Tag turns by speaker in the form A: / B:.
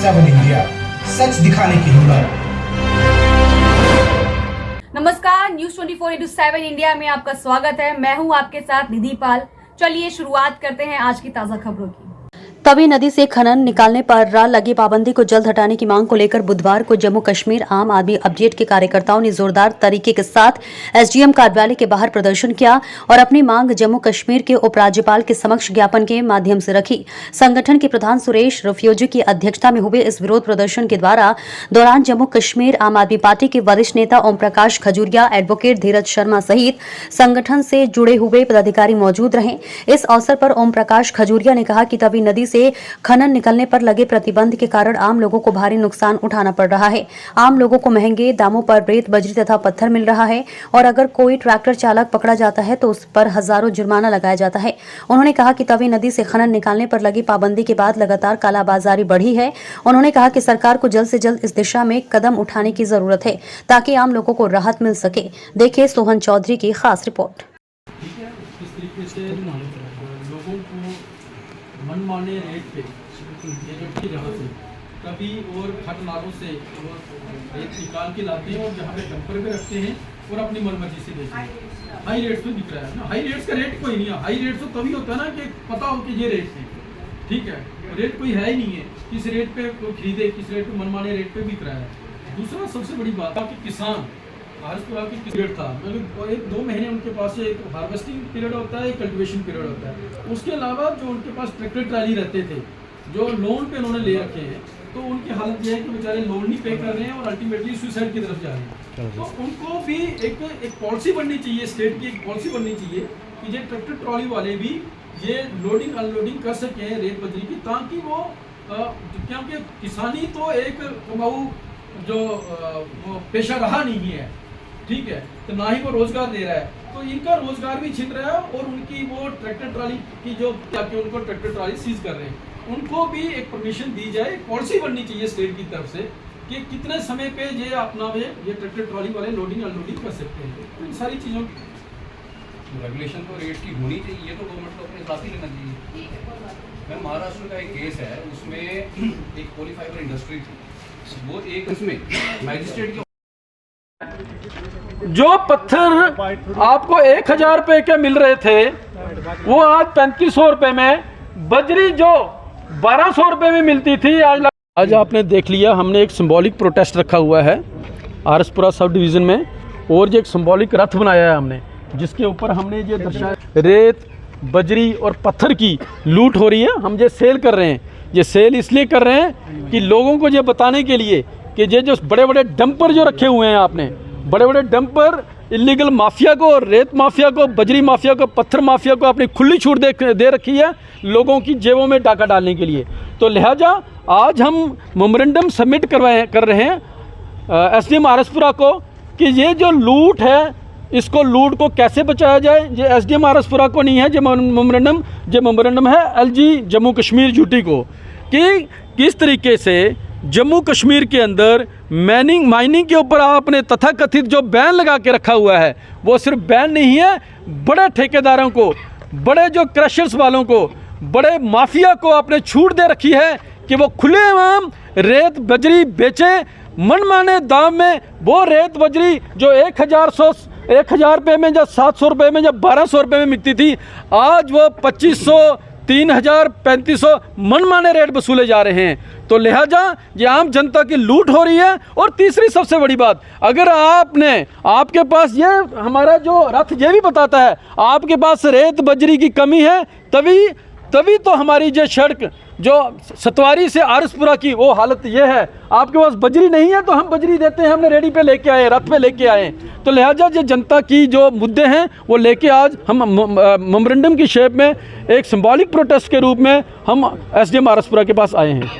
A: 7 India, सच दिखाने की हिम्मत।
B: नमस्कार, न्यूज 24/7 इंडिया में आपका स्वागत है। मैं हूं आपके साथ निधि पाल। चलिए शुरुआत करते हैं आज की ताजा खबरों की।
C: तवी नदी से खनन निकालने पर लगी पाबंदी को जल्द हटाने की मांग को लेकर बुधवार को जम्मू कश्मीर आम आदमी अपडेट के कार्यकर्ताओं ने जोरदार तरीके के साथ एसडीएम कार्यालय के बाहर प्रदर्शन किया और अपनी मांग जम्मू कश्मीर के उपराज्यपाल के समक्ष ज्ञापन के माध्यम से रखी। संगठन के प्रधान सुरेश रफियोजी की अध्यक्षता में हुए इस विरोध प्रदर्शन के दौरान जम्मू कश्मीर आम आदमी पार्टी के वरिष्ठ नेता ओम प्रकाश खजूरिया, एडवोकेट धीरज शर्मा सहित संगठन से जुड़े हुए पदाधिकारी मौजूद रहे। इस अवसर पर ओम प्रकाश खजूरिया ने कहा कि तवी नदी से खनन निकलने पर लगे प्रतिबंध के कारण आम लोगों को भारी नुकसान उठाना पड़ रहा है। आम लोगों को महंगे दामों पर रेत, बजरी तथा पत्थर मिल रहा है और अगर कोई ट्रैक्टर चालक पकड़ा जाता है तो उस पर हजारों जुर्माना लगाया जाता है। उन्होंने कहा कि तवी नदी से खनन निकालने पर लगी पाबंदी के बाद लगातार कालाबाजारी बढ़ी है। उन्होंने कहा कि सरकार को जल्द से जल्द इस दिशा में कदम उठाने की जरूरत है ताकि आम लोगों को राहत मिल सके। देखिए सोहन चौधरी की खास रिपोर्ट।
D: लोगों को मनमाने रेट पे कभी और खट नालों से रेत निकाल के लाते हैं और जहाँ पे डंपर पे रखते हैं और अपनी मनमर्जी से देते हैं। हाई रेट्स पे बिक रहा है ना, हाई रेट्स का रेट कोई नहीं है। हाई रेट्स तो तभी होता है ना कि पता हो कि ये रेट है, ठीक है, रेट कोई है ही नहीं है। किस रेट पे कोई खरीदे, किस रेट पे मनमाने रेट पे बिक रहा है। दूसरा सबसे बड़ी बात है कि किसान भारतपुरा की पीरियड था, मतलब 1-2 महीने उनके पास एक हार्वेस्टिंग पीरियड होता है, एक कल्टिवेशन पीरियड होता है। उसके अलावा जो उनके पास ट्रैक्टर ट्राली रहते थे जो लोन पे उन्होंने ले रखे हैं, तो उनकी हालत यह है कि बेचारे लोन नहीं पे कर रहे हैं और अल्टीमेटली सुसाइड की तरफ जा रहे हैं। तो उनको भी एक पॉलिसी बननी चाहिए, स्टेट की एक पॉलिसी बननी चाहिए कि ये ट्रैक्टर ट्रॉली वाले भी ये लोडिंग अनलोडिंग कर सकें रेत बजरी की, ताकि वो क्योंकि किसानी तो एक कमाऊ जो पेशा रहा नहीं है, ठीक है, तो ना ही वो रोजगार दे रहा है, तो इनका रोजगार भी छिन रहा है और उनकी वो ट्रैक्टर ट्राली की जो ताकि उनको ट्रैक्टर ट्राली सीज कर रहे हैं, उनको भी एक परमिशन दी जाए। पॉलिसी बननी चाहिए स्टेट की तरफ से कि कितने समय पे ये अपना ये ट्रैक्टर ट्राली वाले लोडिंग अनलोडिंग कर सकते हैं। तो इन सारी चीज़ों की
E: रेगुलेशन तो रेट की होनी चाहिए, ये तो गवर्नमेंट को अपने साथ ही लेना चाहिए। मैं महाराष्ट्र का एक केस है, उसमें एक पॉलीफाइबर इंडस्ट्री थी, वो एक उसमें मैजिस्ट्रेट की
D: जो पत्थर आपको 1000 रुपए के मिल रहे थे वो आज 3500 रुपए में, बजरी जो 1200 रुपए में मिलती थी आज आपने देख लिया। हमने एक सिंबॉलिक प्रोटेस्ट रखा हुआ है आरएसपुरा सब डिवीज़न में और ये एक सिंबॉलिक रथ बनाया है हमने, जिसके ऊपर हमने ये दर्शाया रेत, बजरी और पत्थर की लूट हो रही है। हम ये सेल कर रहे हैं, ये सेल इसलिए कर रहे हैं कि लोगों को ये बताने के लिए कि ये जो बड़े बड़े डंपर जो रखे हुए हैं आपने, बड़े बड़े डंपर इलीगल माफिया को, रेत माफिया को, बजरी माफिया को, पत्थर माफिया को अपनी खुली छूट दे रखी है लोगों की जेबों में डाका डालने के लिए। तो लिहाजा आज हम मेमोरेंडम सबमिट कर रहे हैं एसडीएम आरएसपुरा को कि ये जो लूट है, इसको लूट को कैसे बचाया जाए। ये एसडीएम आरएसपुरा को नहीं है, जो मेमोरेंडम है एलजी जम्मू कश्मीर यूटी को, कि किस तरीके से जम्मू कश्मीर के अंदर माइनिंग के ऊपर आपने तथाकथित जो बैन लगा के रखा हुआ है, वो सिर्फ बैन नहीं है, बड़े ठेकेदारों को, बड़े जो क्रशर्स वालों को, बड़े माफिया को आपने छूट दे रखी है कि वो खुलेआम रेत बजरी बेचे मनमाने दाम में। वो रेत बजरी जो 1000 रुपये में, जब 700 रुपये में, जब 1200 रुपये में मिलती थी, आज वो 2500, 3000, 3500 मनमाने रेट वसूले जा रहे हैं। तो लिहाजा ये आम जनता की लूट हो रही है। और तीसरी सबसे बड़ी बात, अगर आपके पास ये हमारा जो रथ ये भी बताता है आपके पास रेत बजरी की कमी है, तभी तो हमारी ये सड़क जो सतवारी से आरएसपुरा की वो हालत ये है। आपके पास बजरी नहीं है तो हम बजरी देते हैं, हमने रेडी पे लेके आए, रथ पे लेके आए। तो लिहाजा ये जनता की जो मुद्दे हैं वो लेके आज हम मेमोरेंडम की शेप में एक सिंबॉलिक प्रोटेस्ट के रूप में हम एसडीएम आरएसपुरा के पास आए हैं।